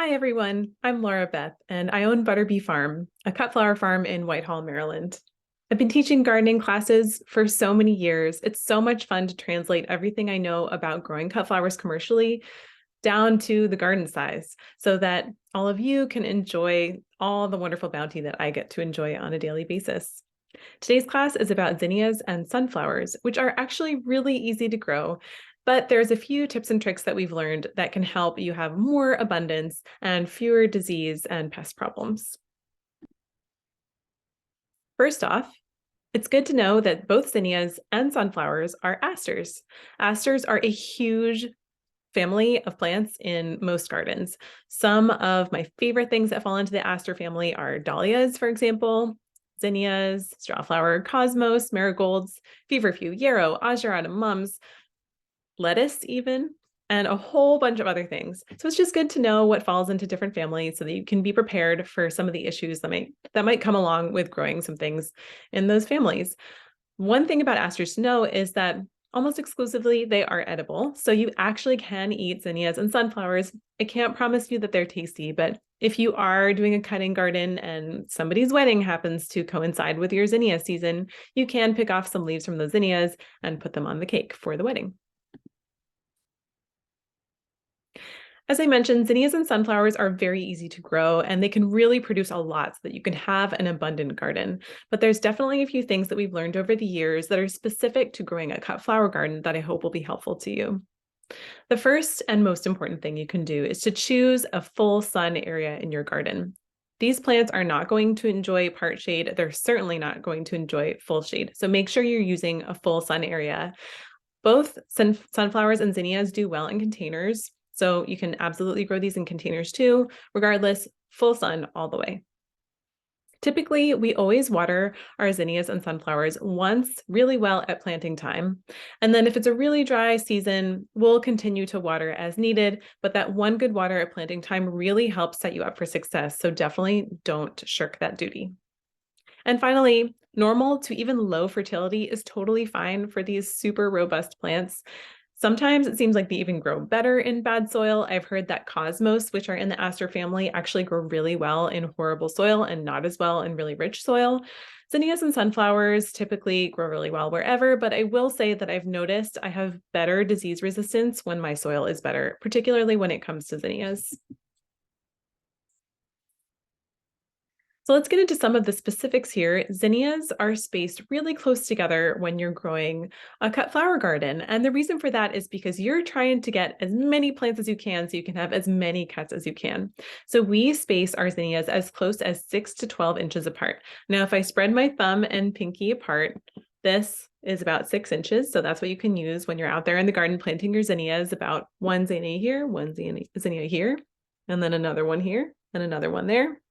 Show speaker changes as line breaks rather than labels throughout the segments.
Hi, everyone. I'm Laura Beth, and I own Butterbee Farm, a cut flower farm in Whitehall, Maryland. I've been teaching gardening classes for so many years. It's so much fun to translate everything I know about growing cut flowers commercially down to the garden size so that all of you can enjoy all the wonderful bounty that I get to enjoy on a daily basis. Today's class is about zinnias and sunflowers, which are actually really easy to grow, but there's a few tips and tricks that we've learned that can help you have more abundance and fewer disease and pest problems. First off, it's good to know that both zinnias and sunflowers are asters. Asters are a huge family of plants in most gardens. Some of my favorite things that fall into the aster family are dahlias, for example, zinnias, strawflower, cosmos, marigolds, feverfew, yarrow, ageratum, mums, lettuce even, and a whole bunch of other things. So it's just good to know what falls into different families so that you can be prepared for some of the issues that might come along with growing some things in those families. One thing about asters to know is that almost exclusively they are edible. So you actually can eat zinnias and sunflowers. I can't promise you that they're tasty, but if you are doing a cutting garden and somebody's wedding happens to coincide with your zinnia season, you can pick off some leaves from those zinnias and put them on the cake for the wedding. As I mentioned, zinnias and sunflowers are very easy to grow and they can really produce a lot so that you can have an abundant garden. But there's definitely a few things that we've learned over the years that are specific to growing a cut flower garden that I hope will be helpful to you. The first and most important thing you can do is to choose a full sun area in your garden. These plants are not going to enjoy part shade. They're certainly not going to enjoy full shade. So make sure you're using a full sun area. Both sunflowers and zinnias do well in containers. So you can absolutely grow these in containers too. Regardless, full sun all the way. Typically, we always water our zinnias and sunflowers once really well at planting time. And then if it's a really dry season, we'll continue to water as needed, but that one good water at planting time really helps set you up for success. So definitely don't shirk that duty. And finally, normal to even low fertility is totally fine for these super robust plants. Sometimes it seems like they even grow better in bad soil. I've heard that cosmos, which are in the aster family, actually grow really well in horrible soil and not as well in really rich soil. Zinnias and sunflowers typically grow really well wherever, but I will say that I've noticed I have better disease resistance when my soil is better, particularly when it comes to zinnias. So let's get into some of the specifics here. Zinnias are spaced really close together when you're growing a cut flower garden. And the reason for that is because you're trying to get as many plants as you can so you can have as many cuts as you can. So we space our zinnias as close as 6 to 12 inches apart. Now, if I spread my thumb and pinky apart, this is about 6 inches. So that's what you can use when you're out there in the garden planting your zinnias, about one zinnia here, one zinnia here, and then another one here, and another one there.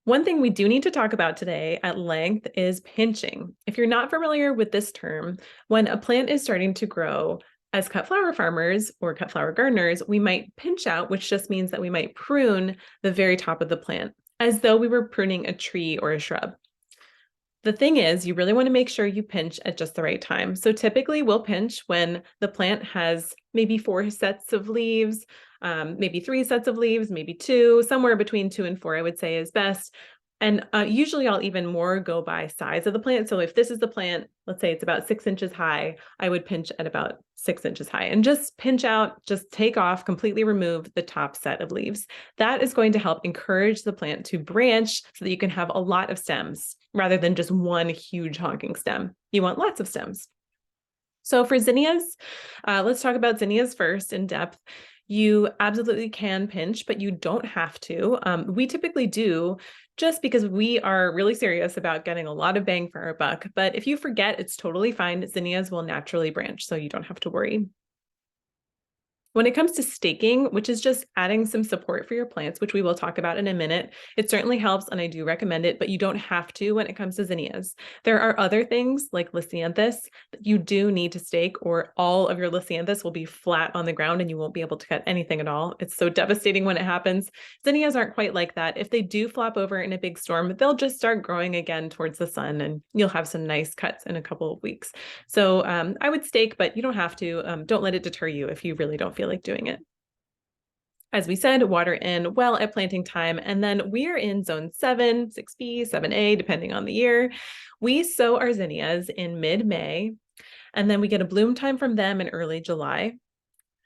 One thing we do need to talk about today at length is pinching. If you're not familiar with this term, when a plant is starting to grow, as cut flower farmers or cut flower gardeners, we might pinch out, which just means that we might prune the very top of the plant, as though we were pruning a tree or a shrub. The thing is, you really want to make sure you pinch at just the right time. So typically we'll pinch when the plant has maybe 4 sets of leaves, maybe 3 sets of leaves, maybe 2, somewhere between 2 and 4, I would say is best. And usually I'll even more go by size of the plant. So if this is the plant, let's say it's about 6 inches high, I would pinch at about 6 inches high and just pinch out, just take off, completely remove the top set of leaves. That is going to help encourage the plant to branch so that you can have a lot of stems rather than just one huge honking stem. You want lots of stems. So for zinnias, let's talk about zinnias first in depth. You absolutely can pinch, but you don't have to. We typically do just because we are really serious about getting a lot of bang for our buck. But if you forget, it's totally fine. Zinnias will naturally branch, so you don't have to worry. When it comes to staking, which is just adding some support for your plants, which we will talk about in a minute, it certainly helps and I do recommend it, but you don't have to when it comes to zinnias. There are other things like lisianthus that you do need to stake, or all of your lisianthus will be flat on the ground and you won't be able to cut anything at all. It's so devastating when it happens. Zinnias aren't quite like that. If they do flop over in a big storm, they'll just start growing again towards the sun and you'll have some nice cuts in a couple of weeks. So I would stake, but you don't have to. Don't let it deter you if you really don't feel like doing it. As we said, water in well at planting time. And then we are in zone 7, 6B, 7A, depending on the year. We sow our zinnias in mid-May, and then we get a bloom time from them in early July.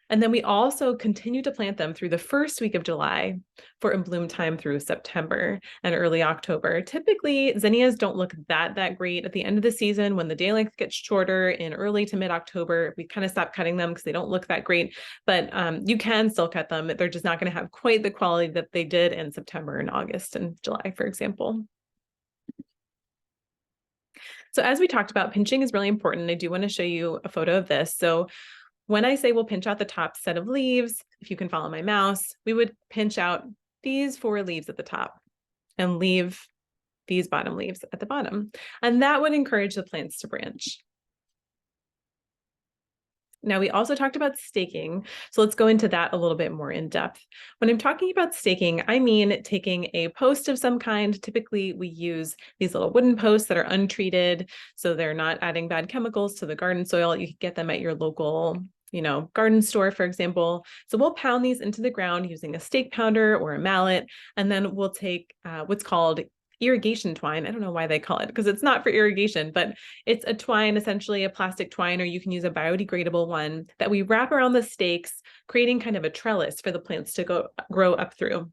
And then we also continue to plant them through the first week of July for a bloom time through September and early October. Typically, zinnias don't look that great at the end of the season when the day length gets shorter in early to mid-October. We kind of stop cutting them because they don't look that great, but you can still cut them. They're just not going to have quite the quality that they did in September and August and July, for example. So as we talked about, pinching is really important. I do want to show you a photo of this. So when I say we'll pinch out the top set of leaves, if you can follow my mouse, we would pinch out these 4 leaves at the top and leave these bottom leaves at the bottom. And that would encourage the plants to branch. Now, we also talked about staking, so let's go into that a little bit more in depth. When I'm talking about staking, I mean taking a post of some kind. Typically, we use these little wooden posts that are untreated, so they're not adding bad chemicals to the garden soil. You can get them at your local garden store, for example. So we'll pound these into the ground using a stake pounder or a mallet, and then we'll take what's called irrigation twine. I don't know why they call it, because it's not for irrigation, but it's a twine, essentially a plastic twine, or you can use a biodegradable one that we wrap around the stakes, creating kind of a trellis for the plants to grow up through.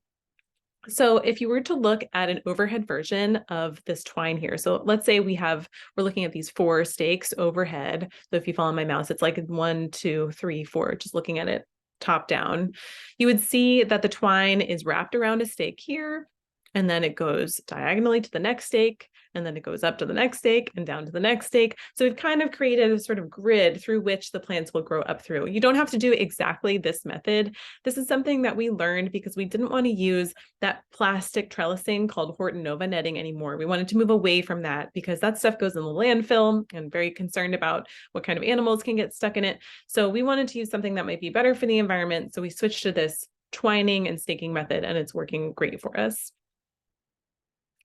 So if you were to look at an overhead version of this twine here, so let's say we're looking at these 4 stakes overhead. So if you follow my mouse, it's like 1, 2, 3, 4, just looking at it top down. You would see that the twine is wrapped around a stake here, and then it goes diagonally to the next stake, and then it goes up to the next stake and down to the next stake. So we've kind of created a sort of grid through which the plants will grow up through. You don't have to do exactly this method. This is something that we learned because we didn't want to use that plastic trellising called Horton Nova netting anymore. We wanted to move away from that because that stuff goes in the landfill, and very concerned about what kind of animals can get stuck in it. So we wanted to use something that might be better for the environment. So we switched to this twining and staking method, and it's working great for us.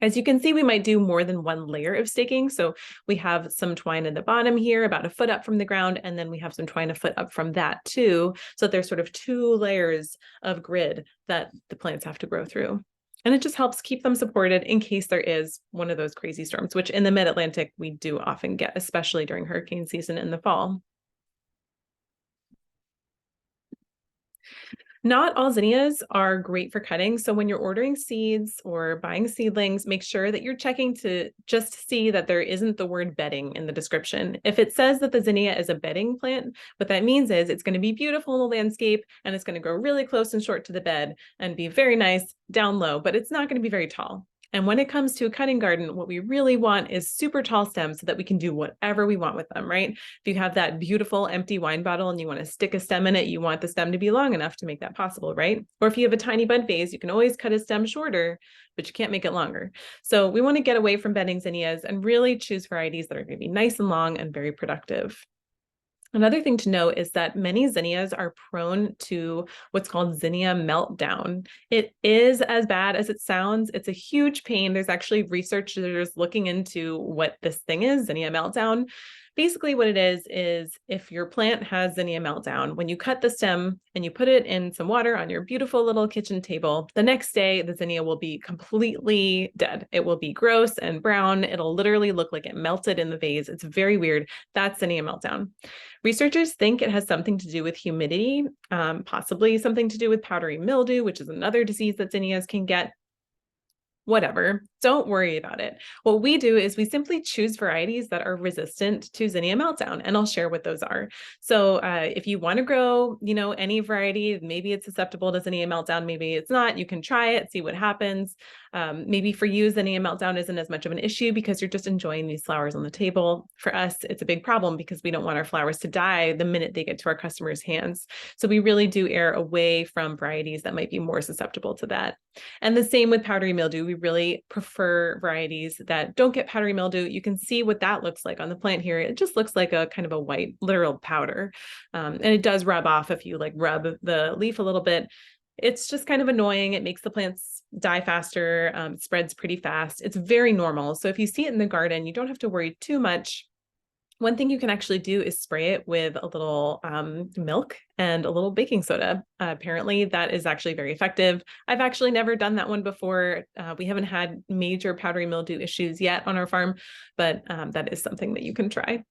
As you can see, we might do more than 1 layer of staking. So we have some twine at the bottom here, about 1 foot up from the ground, and then we have some twine 1 foot up from that too. So there's sort of 2 layers of grid that the plants have to grow through. And it just helps keep them supported in case there is one of those crazy storms, which in the mid-Atlantic we do often get, especially during hurricane season in the fall. Not all zinnias are great for cutting. So when you're ordering seeds or buying seedlings, make sure that you're checking to just see that there isn't the word bedding in the description. If it says that the zinnia is a bedding plant, what that means is it's going to be beautiful in the landscape, and it's going to grow really close and short to the bed and be very nice down low, but it's not going to be very tall. And when it comes to a cutting garden, what we really want is super tall stems so that we can do whatever we want with them, right? If you have that beautiful empty wine bottle and you want to stick a stem in it, you want the stem to be long enough to make that possible, right? Or if you have a tiny bud vase, you can always cut a stem shorter, but you can't make it longer. So we want to get away from bedding zinnias and really choose varieties that are going to be nice and long and very productive. Another thing to note is that many zinnias are prone to what's called zinnia meltdown. It is as bad as it sounds. It's a huge pain. There's actually researchers looking into what this thing is, zinnia meltdown. Basically what it is if your plant has zinnia meltdown, when you cut the stem and you put it in some water on your beautiful little kitchen table, the next day the zinnia will be completely dead. It will be gross and brown. It'll literally look like it melted in the vase. It's very weird. That's zinnia meltdown. Researchers think it has something to do with humidity, possibly something to do with powdery mildew, which is another disease that zinnias can get. Whatever, don't worry about it. What we do is we simply choose varieties that are resistant to zinnia meltdown, and I'll share what those are. So if you want to grow, any variety, maybe it's susceptible to zinnia meltdown, maybe it's not, you can try it, see what happens. Maybe for you, zinnia meltdown isn't as much of an issue because you're just enjoying these flowers on the table. For us, it's a big problem because we don't want our flowers to die the minute they get to our customers' hands. So we really do err away from varieties that might be more susceptible to that. And the same with powdery mildew. We really prefer varieties that don't get powdery mildew. You can see what that looks like on the plant here. It just looks like a kind of a white, literal powder. And it does rub off if you rub the leaf a little bit. It's just kind of annoying. It makes the plants die faster. It spreads pretty fast. It's very normal. So if you see it in the garden, you don't have to worry too much. One thing you can actually do is spray it with a little milk and a little baking soda. Apparently, that is actually very effective. I've actually never done that one before. We haven't had major powdery mildew issues yet on our farm, but that is something that you can try.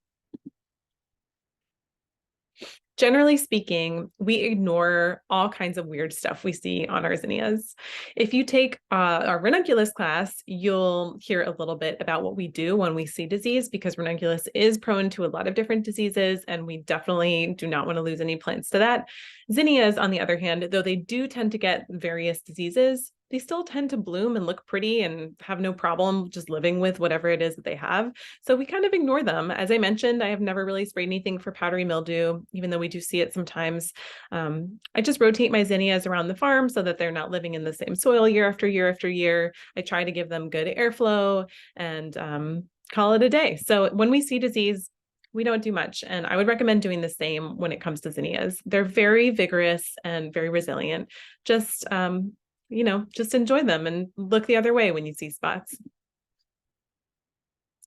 Generally speaking, we ignore all kinds of weird stuff we see on our zinnias. If you take our ranunculus class, you'll hear a little bit about what we do when we see disease, because ranunculus is prone to a lot of different diseases, and we definitely do not want to lose any plants to that. Zinnias, on the other hand, though they do tend to get various diseases, they still tend to bloom and look pretty and have no problem just living with whatever it is that they have. So we kind of ignore them. As I mentioned, I have never really sprayed anything for powdery mildew, even though we do see it sometimes. I just rotate my zinnias around the farm so that they're not living in the same soil year after year after year. I try to give them good airflow and call it a day. So when we see disease, we don't do much. And I would recommend doing the same when it comes to zinnias. They're very vigorous and very resilient. Just just enjoy them and look the other way when you see spots.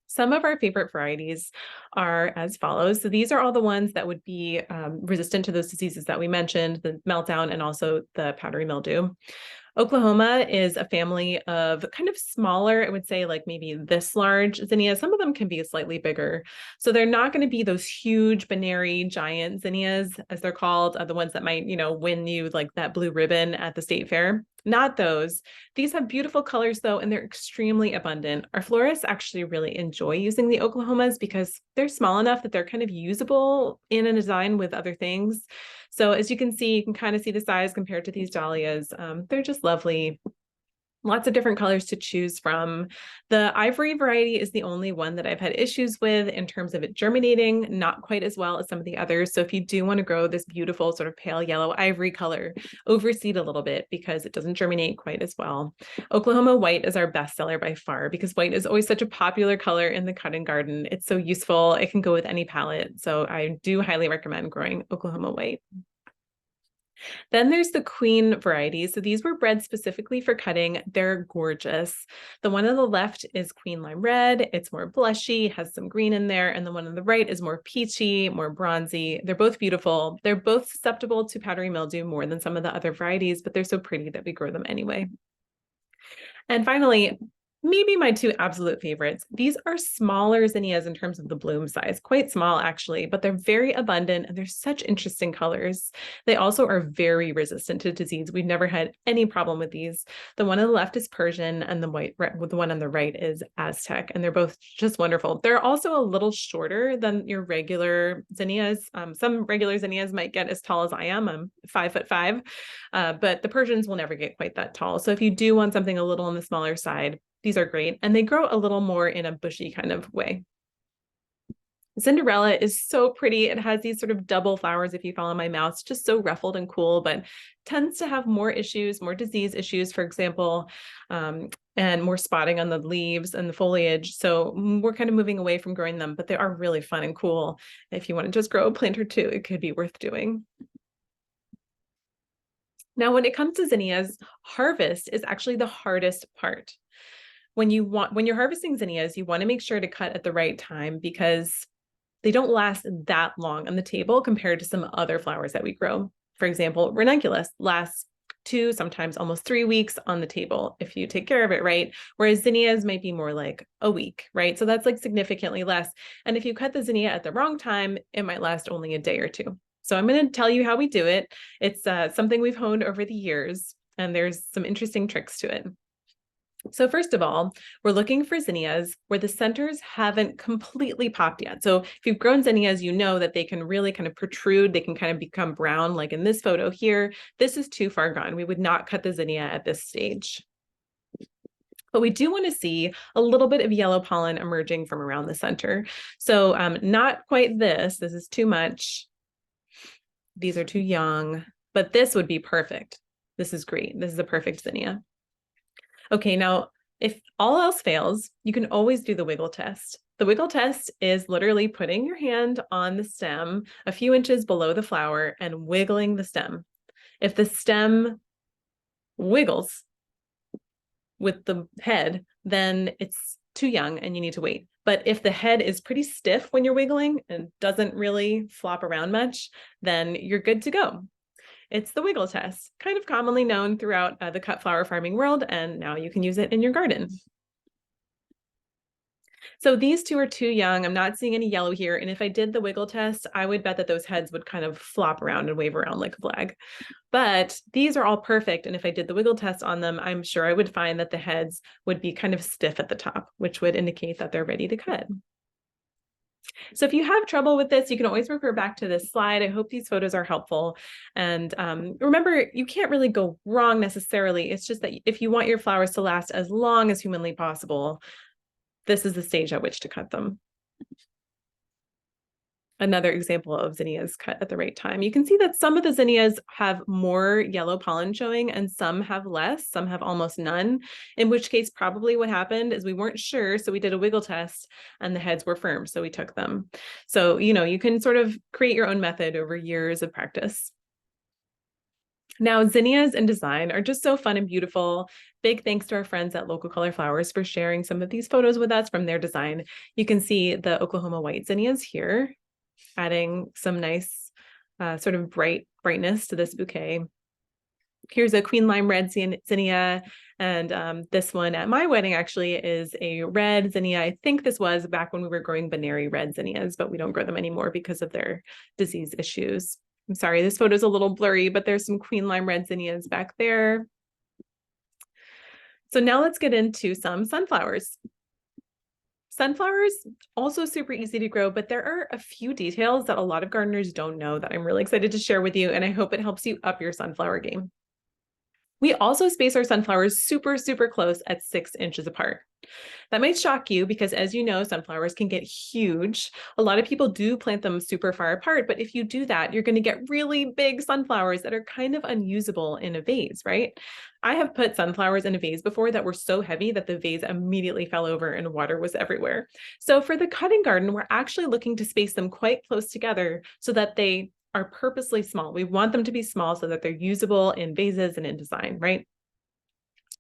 Some of our favorite varieties are as follows. So these are all the ones that would be resistant to those diseases that we mentioned, the meltdown and also the powdery mildew. Oklahoma is a family of kind of smaller, I would say like maybe this large zinnias. Some of them can be slightly bigger. So they're not going to be those huge binary giant zinnias, as they're called, the ones that might, win you like that blue ribbon at the state fair. Not those. These have beautiful colors though, and they're extremely abundant. Our florists actually really enjoy using the Oklahomas because they're small enough that they're kind of usable in a design with other things. So as you can see, you can kind of see the size compared to these dahlias. They're just lovely. Lots of different colors to choose from. The ivory variety is the only one that I've had issues with in terms of it germinating, not quite as well as some of the others. So if you do want to grow this beautiful sort of pale yellow ivory color, overseed a little bit because it doesn't germinate quite as well. Oklahoma white is our best seller by far because white is always such a popular color in the cut and garden. It's so useful. It can go with any palette. So I do highly recommend growing Oklahoma white. Then there's the queen varieties. So these were bred specifically for cutting. They're gorgeous. The one on the left is queen lime red. It's more blushy, has some green in there. And the one on the right is more peachy, more bronzy. They're both beautiful. They're both susceptible to powdery mildew more than some of the other varieties, but they're so pretty that we grow them anyway. And finally, maybe my two absolute favorites. These are smaller zinnias in terms of the bloom size, quite small actually, but they're very abundant and they're such interesting colors. They also are very resistant to disease. We've never had any problem with these. The one on the left is Persian and the one on the right is Aztec, and they're both just wonderful. They're also a little shorter than your regular zinnias. Some regular zinnias might get as tall as I am. I'm 5'5", but the Persians will never get quite that tall. So if you do want something a little on the smaller side, these are great, and they grow a little more in a bushy kind of way. Cinderella is so pretty. It has these sort of double flowers, if you follow my mouse, just so ruffled and cool, but tends to have more issues, more disease issues, for example, and more spotting on the leaves and the foliage. So we're kind of moving away from growing them, but they are really fun and cool. If you want to just grow a plant or two, it could be worth doing. Now, when it comes to zinnias, harvest is actually the hardest part. When you're harvesting zinnias, you want to make sure to cut at the right time because they don't last that long on the table compared to some other flowers that we grow. For example, ranunculus lasts 2, sometimes almost 3 weeks on the table if you take care of it right, whereas zinnias might be more like a week, right? So that's like significantly less. And if you cut the zinnia at the wrong time, it might last only a day or two. So I'm going to tell you how we do it. It's something we've honed over the years, and there's some interesting tricks to it. So first of all, we're looking for zinnias where the centers haven't completely popped yet. So if you've grown zinnias, you know that they can really kind of protrude. They can kind of become brown, like in this photo here. This is too far gone. We would not cut the zinnia at this stage. But we do want to see a little bit of yellow pollen emerging from around the center. So not quite this. This is too much. These are too young, but this would be perfect. This is great. This is a perfect zinnia. Okay, now, if all else fails, you can always do the wiggle test. The wiggle test is literally putting your hand on the stem a few inches below the flower and wiggling the stem. If the stem wiggles with the head, then it's too young and you need to wait. But if the head is pretty stiff when you're wiggling and doesn't really flop around much, then you're good to go. It's the wiggle test, kind of commonly known throughout the cut flower farming world, and now you can use it in your garden. So these two are too young. I'm not seeing any yellow here. And if I did the wiggle test, I would bet that those heads would kind of flop around and wave around like a flag. But these are all perfect. And if I did the wiggle test on them, I'm sure I would find that the heads would be kind of stiff at the top, which would indicate that they're ready to cut. So if you have trouble with this, you can always refer back to this slide. I hope these photos are helpful. And remember, you can't really go wrong necessarily. It's just that if you want your flowers to last as long as humanly possible, this is the stage at which to cut them. Another example of zinnias cut at the right time. You can see that some of the zinnias have more yellow pollen showing and some have less, some have almost none, in which case probably what happened is we weren't sure, so we did a wiggle test and the heads were firm, so we took them. So, you can sort of create your own method over years of practice. Now, zinnias and design are just so fun and beautiful. Big thanks to our friends at Local Color Flowers for sharing some of these photos with us from their design. You can see the Oklahoma white zinnias here, adding some nice sort of brightness to this bouquet. Here's a queen lime red zinnia, and this one at my wedding actually is a red zinnia. I think this was back when we were growing Baneri red zinnias, but we don't grow them anymore because of their disease issues. I'm sorry, this photo is a little blurry, but there's some queen lime red zinnias back there. So now let's get into some sunflowers. Sunflowers, also super easy to grow, but there are a few details that a lot of gardeners don't know that I'm really excited to share with you, and I hope it helps you up your sunflower game. We also space our sunflowers super, super close at 6 inches apart. That might shock you because, as you know, sunflowers can get huge. A lot of people do plant them super far apart, but if you do that, you're going to get really big sunflowers that are kind of unusable in a vase, right? I have put sunflowers in a vase before that were so heavy that the vase immediately fell over and water was everywhere. So for the cutting garden, we're actually looking to space them quite close together so that they are purposely small. We want them to be small so that they're usable in vases and in design, right?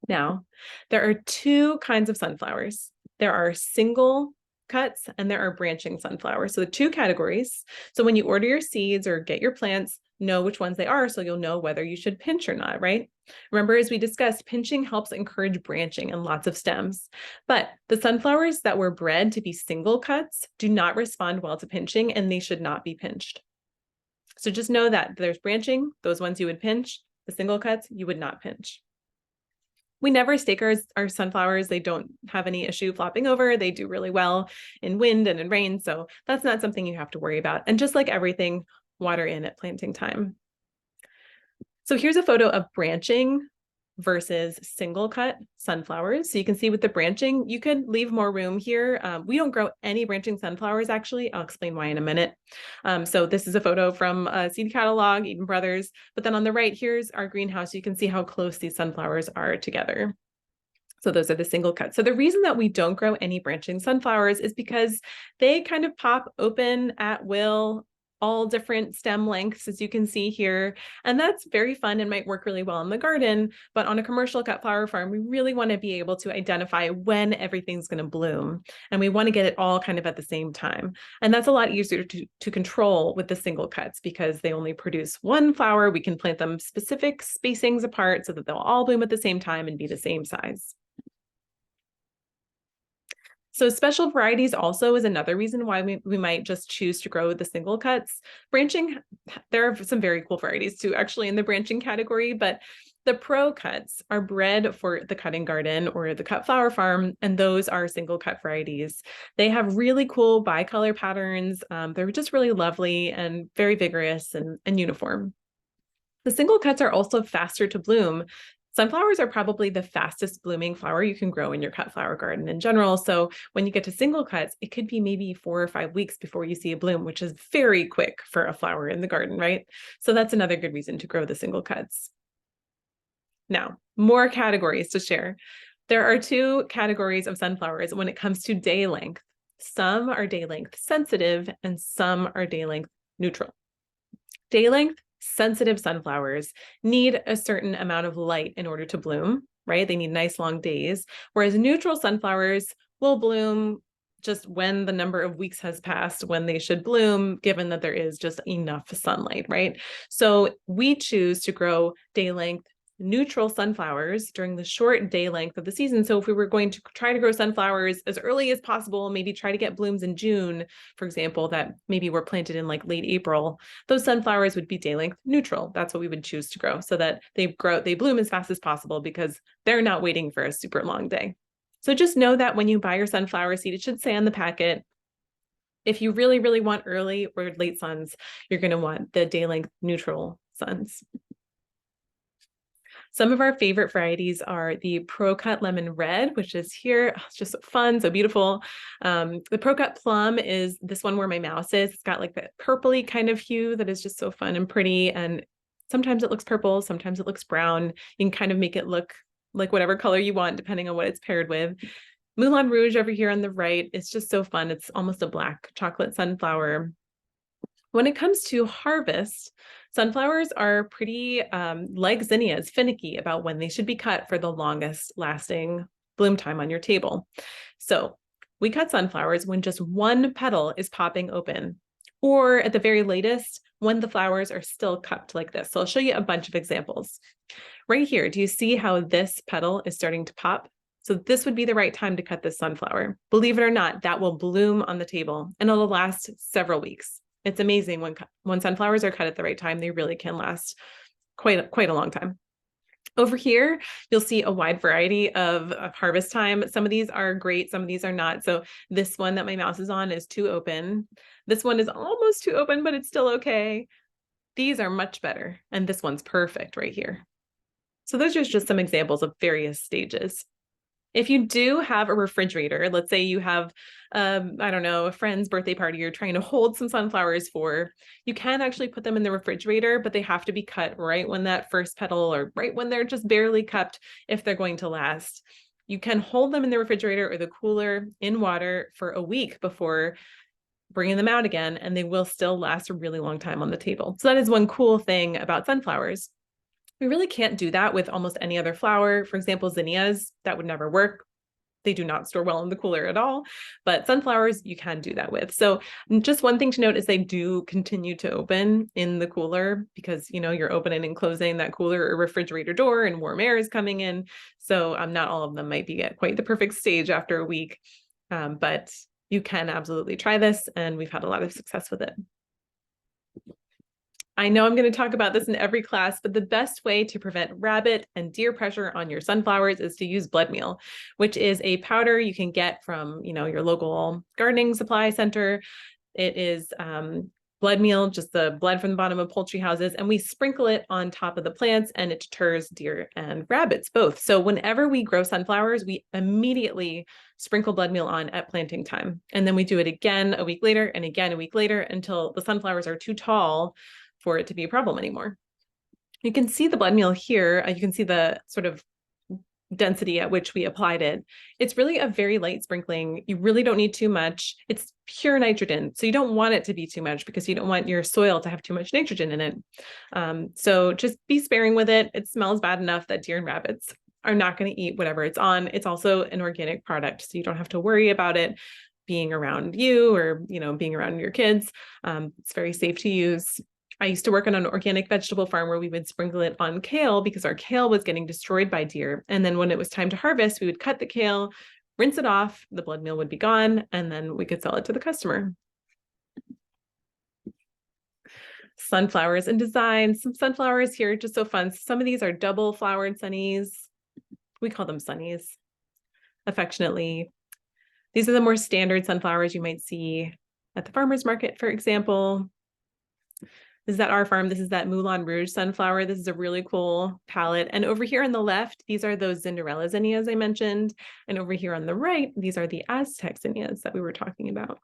Now, there are two kinds of sunflowers. There are single cuts and there are branching sunflowers. So the two categories. So when you order your seeds or get your plants, know which ones they are so you'll know whether you should pinch or not, right? Remember, as we discussed, pinching helps encourage branching and lots of stems. But the sunflowers that were bred to be single cuts do not respond well to pinching and they should not be pinched. So just know that there's branching, those ones you would pinch, the single cuts you would not pinch. We never stake our sunflowers. They don't have any issue flopping over. They do really well in wind and in rain. So that's not something you have to worry about. And just like everything, water in at planting time. So here's a photo of branching versus single cut sunflowers. So you can see with the branching, you could leave more room here. We don't grow any branching sunflowers, actually. I'll explain why in a minute. So this is a photo from a seed catalog, Eden Brothers. But then on the right, here's our greenhouse. You can see how close these sunflowers are together. So those are the single cuts. So the reason that we don't grow any branching sunflowers is because they kind of pop open at will, all different stem lengths, as you can see here. And that's very fun and might work really well in the garden. But on a commercial cut flower farm, we really want to be able to identify when everything's going to bloom. And we want to get it all kind of at the same time. And that's a lot easier to control with the single cuts because they only produce one flower. We can plant them specific spacings apart so that they'll all bloom at the same time and be the same size. So special varieties also is another reason why we might just choose to grow the single cuts. Branching, there are some very cool varieties too, actually, in the branching category, but the pro cuts are bred for the cutting garden or the cut flower farm, and those are single cut varieties. They have really cool bicolor patterns. They're just really lovely and very vigorous and uniform. The single cuts are also faster to bloom. Sunflowers are probably the fastest blooming flower you can grow in your cut flower garden in general. So when you get to single cuts, it could be maybe 4 or 5 weeks before you see a bloom, which is very quick for a flower in the garden, right? So that's another good reason to grow the single cuts. Now, more categories to share. There are 2 categories of sunflowers when it comes to day length. Some are day length sensitive and some are day length neutral. Day length sensitive sunflowers need a certain amount of light in order to bloom, right? They need nice long days, whereas neutral sunflowers will bloom just when the number of weeks has passed when they should bloom, given that there is just enough sunlight, right? So we choose to grow day length neutral sunflowers during the short day length of the season. So if we were going to try to grow sunflowers as early as possible, maybe try to get blooms in June, for example, that maybe were planted in like late April, those sunflowers would be day length neutral. That's what we would choose to grow so that they bloom as fast as possible because they're not waiting for a super long day. So just know that when you buy your sunflower seed, it should say on the packet, if you really, really want early or late suns, you're going to want the day length neutral suns. Some of our favorite varieties are the Pro-Cut Lemon Red, which is here. Oh, it's just so fun, so beautiful. The Pro-Cut Plum is this one where my mouse is. It's got like that purpley kind of hue that is just so fun and pretty. And sometimes it looks purple, sometimes it looks brown. You can kind of make it look like whatever color you want, depending on what it's paired with. Moulin Rouge over here on the right, it's just so fun. It's almost a black chocolate sunflower. When it comes to harvest, sunflowers are pretty, like zinnias, finicky about when they should be cut for the longest lasting bloom time on your table. So we cut sunflowers when just one petal is popping open, or at the very latest, when the flowers are still cupped like this. So I'll show you a bunch of examples. Right here, do you see how this petal is starting to pop? So this would be the right time to cut this sunflower. Believe it or not, that will bloom on the table and it'll last several weeks. It's amazing when sunflowers are cut at the right time, they really can last quite a long time. Over here, you'll see a wide variety of harvest time. Some of these are great, some of these are not. So this one that my mouse is on is too open. This one is almost too open, but it's still okay. These are much better, and this one's perfect right here. So those are just some examples of various stages. If you do have a refrigerator, let's say you have, I don't know, a friend's birthday party you're trying to hold some sunflowers for, you can actually put them in the refrigerator, but they have to be cut right when that first petal or right when they're just barely cupped if they're going to last. You can hold them in the refrigerator or the cooler in water for a week before bringing them out again, and they will still last a really long time on the table. So that is one cool thing about sunflowers. We really can't do that with almost any other flower. For example, zinnias, that would never work. They do not store well in the cooler at all, but sunflowers you can do that with. So just one thing to note is they do continue to open in the cooler because, you know, you're opening and closing that cooler or refrigerator door and warm air is coming in. So not all of them might be at quite the perfect stage after a week, but you can absolutely try this, and we've had a lot of success with it. I know I'm going to talk about this in every class, but the best way to prevent rabbit and deer pressure on your sunflowers is to use blood meal, which is a powder you can get from, you know, your local gardening supply center. It is blood meal, just the blood from the bottom of poultry houses, and we sprinkle it on top of the plants, and it deters deer and rabbits both. So whenever we grow sunflowers, we immediately sprinkle blood meal on at planting time. And then we do it again a week later and again a week later until the sunflowers are too tall for it to be a problem anymore. You can see the blood meal here. You can see the sort of density at which we applied it. It's really a very light sprinkling. You really don't need too much. It's pure nitrogen, so you don't want it to be too much because you don't want your soil to have too much nitrogen in it. So just be sparing with it. It smells bad enough that deer and rabbits are not going to eat whatever it's on. It's also an organic product, so you don't have to worry about it being around you or, you know, being around your kids. It's very safe to use. I used to work on an organic vegetable farm where we would sprinkle it on kale because our kale was getting destroyed by deer. And then when it was time to harvest, we would cut the kale, rinse it off, the blood meal would be gone, and then we could sell it to the customer. Sunflowers and designs. Some sunflowers here are just so fun. Some of these are double flowered sunnies. We call them sunnies affectionately. These are the more standard sunflowers you might see at the farmer's market, for example. This is at our farm. This is that Moulin Rouge sunflower. This is a really cool palette. And over here on the left, these are those Cinderella zinnias I mentioned. And over here on the right, these are the Aztec zinnias that we were talking about.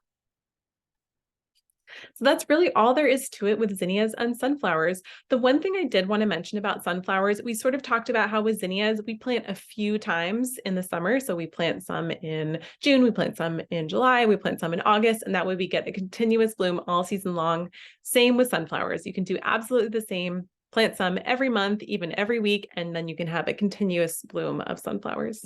So that's really all there is to it with zinnias and sunflowers. The one thing I did want to mention about sunflowers, we sort of talked about how with zinnias, we plant a few times in the summer. So we plant some in June, we plant some in July, we plant some in August, and that way we get a continuous bloom all season long. Same with sunflowers. You can do absolutely the same. Plant some every month, even every week, and then you can have a continuous bloom of sunflowers.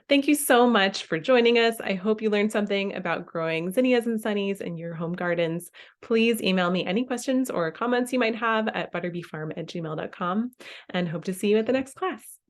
Thank you so much for joining us. I hope you learned something about growing zinnias and sunnies in your home gardens. Please email me any questions or comments you might have at butterbeefarm@gmail.com, and hope to see you at the next class.